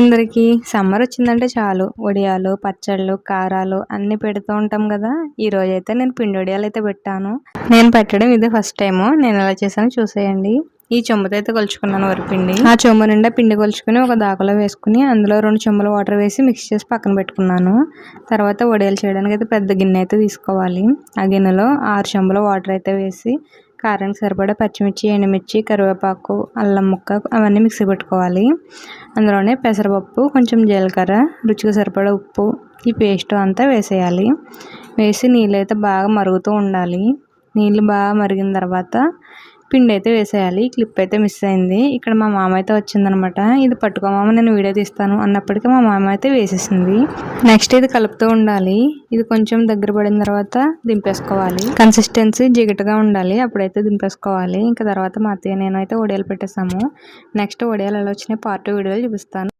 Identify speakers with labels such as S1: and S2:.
S1: అందరికీ సమ్మర్ వచ్చిందంటే చాలు వడియాలు, పచ్చళ్ళు, కారాలు అన్నీ పెడుతూ ఉంటాం కదా. ఈ రోజైతే నేను పిండి వడియాలు అయితే పెట్టాను. నేను పెట్టడం ఇదే ఫస్ట్ టైము. నేను ఎలా చేశానో చూసేయండి. ఈ చెంబుతో అయితే కొలుచుకున్నాను వరిపిండి. ఆ చెంబు నిండా పిండి కొలుచుకుని ఒక దాకలో వేసుకుని అందులో 2 చెంబుల వాటర్ వేసి మిక్స్ చేసి పక్కన పెట్టుకున్నాను. తర్వాత వడియాలు చేయడానికి అయితే పెద్ద గిన్నె అయితే తీసుకోవాలి. ఆ గిన్నెలో 6 చెంబుల వాటర్ అయితే వేసి కారానికి సరిపడా పచ్చిమిర్చి, ఎండుమిర్చి, కరివేపాకు, అల్లం ముక్క అవన్నీ మిక్సీ పెట్టుకోవాలి. అందులోనే పెసరపప్పు, కొంచెం జీలకర్ర, రుచికి సరిపడా ఉప్పు, ఈ పేస్ట్ అంతా వేసేయాలి. వేసి నీళ్ళు అయితే బాగా మరుగుతూ ఉండాలి. నీళ్ళు బాగా మరిగిన తర్వాత పిండి అయితే వేసేయాలి. క్లిప్ అయితే మిస్ అయింది. ఇక్కడ మా మామ అయితే వచ్చిందనమాట. ఇది పట్టుకోమామ నేను వీడియో తీస్తాను అన్నప్పటికీ మా మామ అయితే వేసేసింది. నెక్స్ట్ ఇది కలుపుతూ ఉండాలి. ఇది కొంచెం దగ్గర పడిన తర్వాత దింపేసుకోవాలి. కన్సిస్టెన్సీ జిగటగా ఉండాలి. అప్పుడైతే దింపేసుకోవాలి. ఇంకా తర్వాత మా అత్తయ్య నేను అయితే వడియాలు పెట్టేసాము. నెక్స్ట్ వడియాలు ఎలా వచ్చినాయి పార్ట్ 2 వీడియోలు చూపిస్తాను.